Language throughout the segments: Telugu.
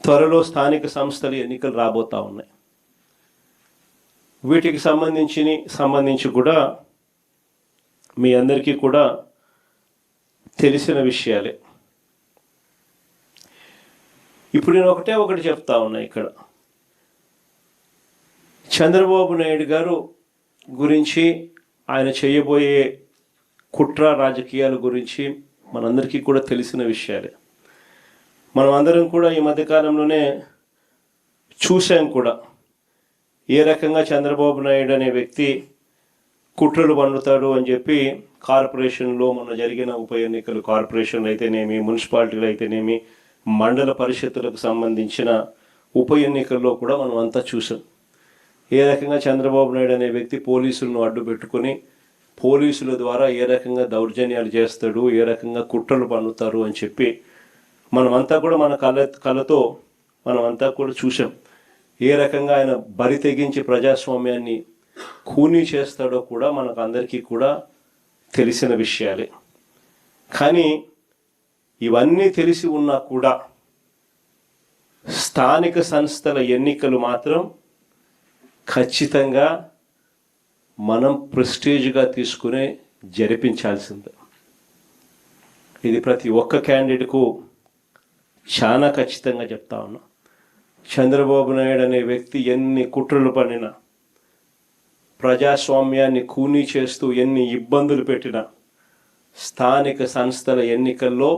త్వరలో స్థానిక సంస్థల ఎన్నికలు రాబోతూ ఉన్నాయి. వీటికి సంబంధించి కూడా మీ అందరికీ కూడా తెలిసిన విషయాలే. ఇప్పుడు నేను ఒకటి చెప్తా ఉన్నా. ఇక్కడ చంద్రబాబు నాయుడు గారు గురించి, ఆయన చేయబోయే కుట్ర రాజకీయాల గురించి మనందరికీ కూడా తెలిసిన విషయాలే. మనం అందరం కూడా ఈ మధ్యకాలంలోనే చూసాం కూడా ఏ రకంగా చంద్రబాబు నాయుడు అనే వ్యక్తి కుట్రలు పన్నుతాడు అని చెప్పి కార్పొరేషన్లో మొన్న జరిగిన ఉప ఎన్నికలు, కార్పొరేషన్లు అయితేనేమి, మున్సిపాలిటీలు అయితేనేమి, మండల పరిషత్తులకు సంబంధించిన ఉప ఎన్నికల్లో కూడా మనం అంతా చూసాం. ఏ రకంగా చంద్రబాబు నాయుడు అనే వ్యక్తి పోలీసులను అడ్డు పెట్టుకుని పోలీసుల ద్వారా ఏ రకంగా దౌర్జన్యాలు చేస్తాడు, ఏ రకంగా కుట్రలు పన్నుతారు అని చెప్పి మనమంతా కూడా మన కళ్ళతో మనమంతా కూడా చూసాం. ఏ రకంగా ఆయన బరి తెగించి ప్రజాస్వామ్యాన్ని ఖూనీ చేస్తాడో కూడా మనకు అందరికీ కూడా తెలిసిన విషయాలే. కానీ ఇవన్నీ తెలిసి ఉన్నా కూడా స్థానిక సంస్థల ఎన్నికలు మాత్రం ఖచ్చితంగా మనం ప్రెస్టీజ్గా తీసుకునే జరిపించాల్సిందే. ఇది ప్రతి ఒక్క క్యాండిడేట్కు చాలా ఖచ్చితంగా చెప్తా ఉన్నా. చంద్రబాబు నాయుడు అనే వ్యక్తి ఎన్ని కుట్రలు పన్నినా, ప్రజాస్వామ్యాన్ని ఖూనీ చేస్తూ ఎన్ని ఇబ్బందులు పెట్టినా, స్థానిక సంస్థల ఎన్నికల్లో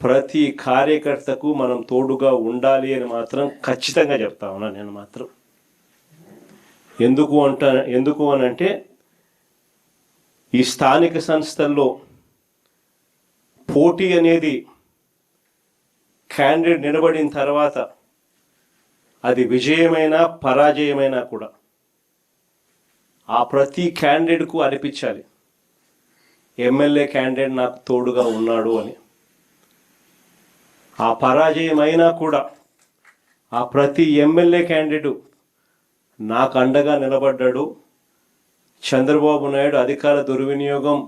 ప్రతి కార్యకర్తకు మనం తోడుగా ఉండాలి అని మాత్రం ఖచ్చితంగా చెప్తా ఉన్నా. నేను మాత్రం ఎందుకు అనంటే ఈ స్థానిక సంస్థల్లో పోటీ అనేది క్యాండిడేట్ నిలబడిన తర్వాత అది విజయమైనా పరాజయమైనా కూడా ఆ ప్రతి క్యాండిడేట్కు అనిపించాలి ఎమ్మెల్యే క్యాండిడేట్ నాకు తోడుగా ఉన్నాడు అని. ఆ పరాజయమైనా కూడా ఆ ప్రతి ఎమ్మెల్యే క్యాండిడేట్ నాకు అండగా నిలబడ్డాడు. చంద్రబాబు నాయుడు అధికార దుర్వినియోగం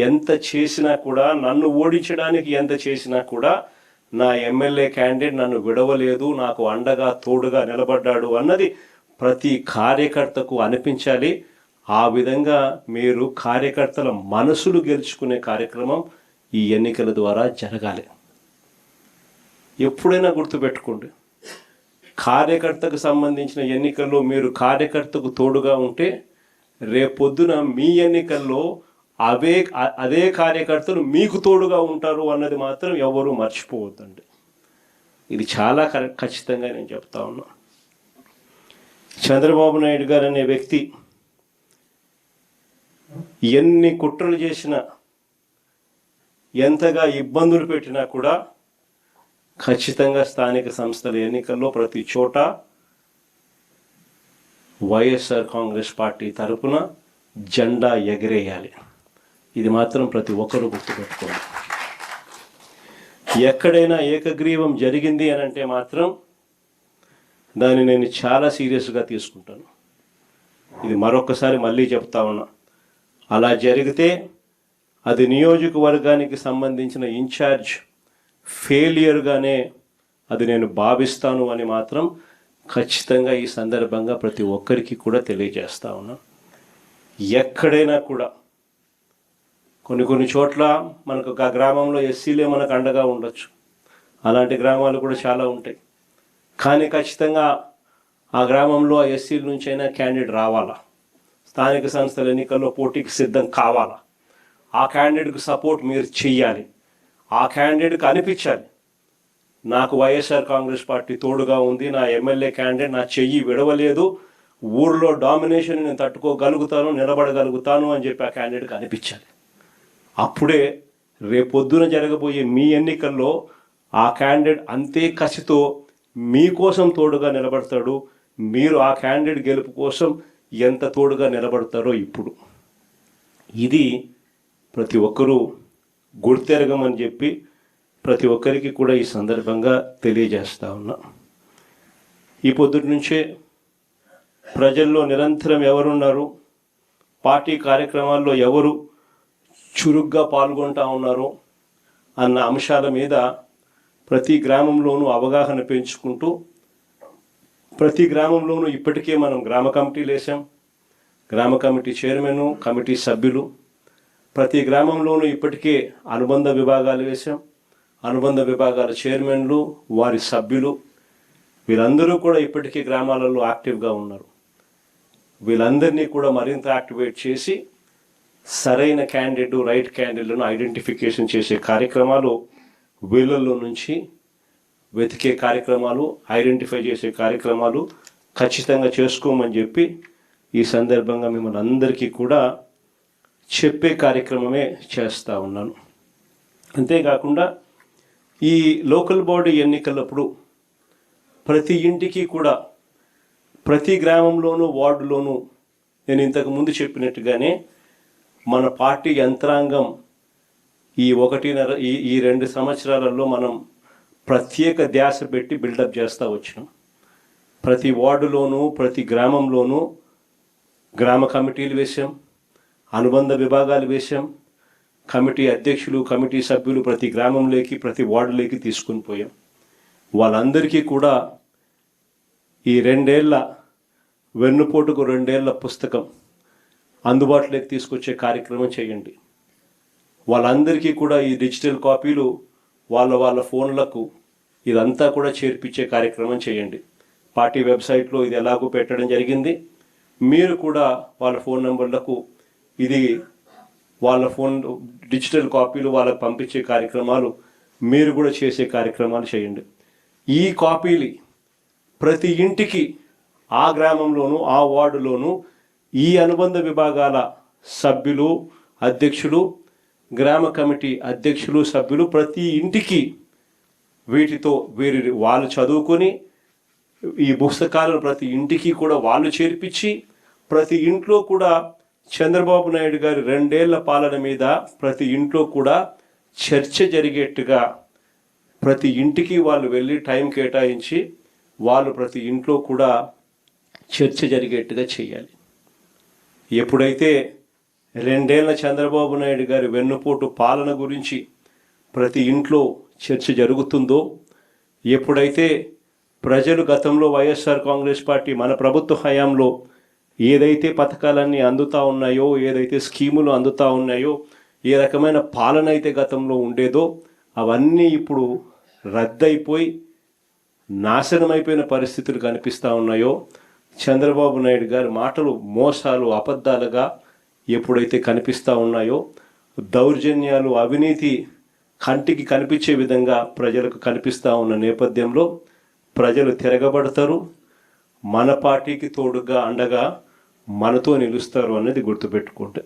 ఎంత చేసినా కూడా, నన్ను ఓడించడానికి ఎంత చేసినా కూడా నా ఎమ్మెల్యే క్యాండిడేట్ నన్ను విడవలేదు, నాకు అండగా తోడుగా నిలబడ్డాడు అన్నది ప్రతి కార్యకర్తకు అనిపించాలి. ఆ విధంగా మీరు కార్యకర్తల మనసులు గెలుచుకునే కార్యక్రమం ఈ ఎన్నికల ద్వారా జరగాలి. ఎప్పుడైనా గుర్తుపెట్టుకోండి, కార్యకర్తకు సంబంధించిన ఎన్నికల్లో మీరు కార్యకర్తకు తోడుగా ఉంటే రేపొద్దున మీ ఎన్నికల్లో అదే కార్యకర్తలు మీకు తోడుగా ఉంటారు అన్నది మాత్రం ఎవరు మర్చిపోవద్దండి. ఇది చాలా ఖచ్చితంగా నేను చెప్తా ఉన్నా. చంద్రబాబు నాయుడు గారు అనే వ్యక్తి ఎన్ని కుట్రలు చేసినా, ఎంతగా ఇబ్బందులు పెట్టినా కూడా ఖచ్చితంగా స్థానిక సంస్థల ఎన్నికల్లో ప్రతి చోట వైఎస్ఆర్ కాంగ్రెస్ పార్టీ తరఫున జెండా ఎగరేయాలి. ఇది మాత్రం ప్రతి ఒక్కరూ గుర్తుపెట్టుకోవాలి. ఎక్కడైనా ఏకగ్రీవం జరిగింది అని అంటే మాత్రం దాన్ని నేను చాలా సీరియస్గా తీసుకుంటాను. ఇది మరొకసారి మళ్ళీ చెప్తా ఉన్నా. అలా జరిగితే అది నియోజకవర్గానికి సంబంధించిన ఇన్ఛార్జ్ ఫెయిలియర్గానే అది నేను భావిస్తాను అని మాత్రం ఖచ్చితంగా ఈ సందర్భంగా ప్రతి ఒక్కరికి కూడా తెలియజేస్తా ఉన్నా. ఎక్కడైనా కూడా కొన్ని చోట్ల మనకు ఒక గ్రామంలో ఎస్సీలే మనకు అండగా ఉండొచ్చు, అలాంటి గ్రామాలు కూడా చాలా ఉంటాయి. కానీ ఖచ్చితంగా ఆ గ్రామంలో ఆ ఎస్సీల నుంచి అయినా క్యాండిడేట్ రావాలా, స్థానిక సంస్థల ఎన్నికల్లో పోటీకి సిద్ధం కావాలా, ఆ క్యాండిడేట్కి సపోర్ట్ మీరు చెయ్యాలి. ఆ క్యాండిడేట్కి అనిపించాలి నాకు వైఎస్ఆర్ కాంగ్రెస్ పార్టీ తోడుగా ఉంది, నా ఎమ్మెల్యే క్యాండిడేట్ నా చెయ్యి విడవలేదు, ఊర్లో డామినేషన్ నేను తట్టుకోగలుగుతాను, నిలబడగలుగుతాను అని చెప్పి ఆ క్యాండిడేట్కి అనిపించాలి. అప్పుడే రేపొద్దున జరగబోయే మీ ఎన్నికల్లో ఆ క్యాండిడేట్ అంతే కసితో మీకోసం తోడుగా నిలబడతాడు. మీరు ఆ క్యాండిడేట్ గెలుపు కోసం ఎంత తోడుగా నిలబడతారో ఇప్పుడు ఇది ప్రతి ఒక్కరూ గుర్తెరగమని చెప్పి ప్రతి ఒక్కరికి కూడా ఈ సందర్భంగా తెలియజేస్తా ఉన్నా. ఈ పొద్దుటి నుంచే ప్రజల్లో నిరంతరం ఎవరున్నారు, పార్టీ కార్యక్రమాల్లో ఎవరు చురుగ్గా పాల్గొంటూ ఉన్నారు అన్న అంశాల మీద ప్రతి గ్రామంలోనూ అవగాహన పెంచుకుంటూ, ప్రతి గ్రామంలోనూ ఇప్పటికే మనం గ్రామ కమిటీలు వేసాం. గ్రామ కమిటీ చైర్మన్, కమిటీ సభ్యులు, ప్రతి గ్రామంలోనూ ఇప్పటికే అనుబంధ విభాగాలు వేసాం. అనుబంధ విభాగాల చైర్మన్లు, వారి సభ్యులు, వీళ్ళందరూ కూడా ఇప్పటికే గ్రామాలలో యాక్టివ్గా ఉన్నారు. వీళ్ళందరినీ కూడా మరింత యాక్టివేట్ చేసి సరైన క్యాండిడేట్, రైట్ క్యాండిడేట్లను ఐడెంటిఫికేషన్ చేసే కార్యక్రమాలు, వీళ్ళల్లో నుంచి వెతికే కార్యక్రమాలు, ఐడెంటిఫై చేసే కార్యక్రమాలు ఖచ్చితంగా చేసుకోమని చెప్పి ఈ సందర్భంగా మిమ్మల్ని అందరికీ కూడా చెప్పే కార్యక్రమమే చేస్తూ ఉన్నాను. అంతేకాకుండా ఈ లోకల్ బాడీ ఎన్నికలప్పుడు ప్రతి ఇంటికి కూడా, ప్రతి గ్రామంలోనూ, వార్డులోనూ నేను ఇంతకుముందు చెప్పినట్టుగానే మన పార్టీ యంత్రాంగం ఈ 2 సంవత్సరాలలో మనం ప్రత్యేక ధ్యాస పెట్టి బిల్డప్ చేస్తూ వచ్చినాం. ప్రతి వార్డులోనూ, ప్రతి గ్రామంలోనూ గ్రామ కమిటీలు వేసాం, అనుబంధ విభాగాలు వేసాం, కమిటీ అధ్యక్షులు, కమిటీ సభ్యులు ప్రతి గ్రామంలోకి, ప్రతి వార్డులోకి తీసుకుని పోయాం. వాళ్ళందరికీ కూడా ఈ 2 ఏళ్ల వెన్నుపోటుకు 2 ఏళ్ల పుస్తకం అందుబాటులోకి తీసుకొచ్చే కార్యక్రమం చేయండి. వాళ్ళందరికీ కూడా ఈ డిజిటల్ కాపీలు వాళ్ళ ఫోన్లకు ఇదంతా కూడా చేర్పించే కార్యక్రమం చేయండి. పార్టీ వెబ్సైట్లో ఇది ఎలాగో పెట్టడం జరిగింది. మీరు కూడా వాళ్ళ ఫోన్ నెంబర్లకు ఇది వాళ్ళ ఫోన్ డిజిటల్ కాపీలు వాళ్ళకు పంపించే కార్యక్రమాలు మీరు కూడా చేసే కార్యక్రమాలు చేయండి. ఈ కాపీలు ప్రతి ఇంటికి, ఆ గ్రామంలోనూ, ఆ వార్డులోనూ ఈ అనుబంధ విభాగాల సభ్యులు, అధ్యక్షులు, గ్రామ కమిటీ అధ్యక్షులు, సభ్యులు ప్రతి ఇంటికి వీటితో వాళ్ళు చదువుకొని ఈ పుస్తకాలను ప్రతి ఇంటికి కూడా వాళ్ళు చేర్పించి, ప్రతి ఇంట్లో కూడా చంద్రబాబు నాయుడు గారి 2 ఏళ్ల పాలన మీద ప్రతి ఇంట్లో కూడా చర్చ జరిగేట్టుగా, ప్రతి ఇంటికి వాళ్ళు వెళ్ళి టైం కేటాయించి వాళ్ళు ప్రతి ఇంట్లో కూడా చర్చ జరిగేట్టుగా చేయాలి. ఎప్పుడైతే 2 ఏళ్ల చంద్రబాబు నాయుడు గారి వెన్నుపోటు పాలన గురించి ప్రతి ఇంట్లో చర్చ జరుగుతుందో, ఎప్పుడైతే ప్రజలు గతంలో వైఎస్ఆర్ కాంగ్రెస్ పార్టీ మన ప్రభుత్వ హయాంలో ఏదైతే పథకాలన్నీ అందుతూ ఉన్నాయో, ఏదైతే స్కీములు అందుతూ ఉన్నాయో, ఏ రకమైన పాలన అయితే గతంలో ఉండేదో అవన్నీ ఇప్పుడు రద్దయిపోయి నాశనమైపోయిన పరిస్థితులు కనిపిస్తూ ఉన్నాయో, చంద్రబాబు నాయుడు గారి మాటలు మోసాలు, అబద్ధాలుగా ఎప్పుడైతే కనిపిస్తూ ఉన్నాయో, దౌర్జన్యాలు, అవినీతి కంటికి కనిపించే విధంగా ప్రజలకు కనిపిస్తూ ఉన్న నేపథ్యంలో ప్రజలు తిరగబడతారు. మన పార్టీకి తోడుగా, అండగా మనతో నిలుస్తారు అన్నది గుర్తుపెట్టుకుంటే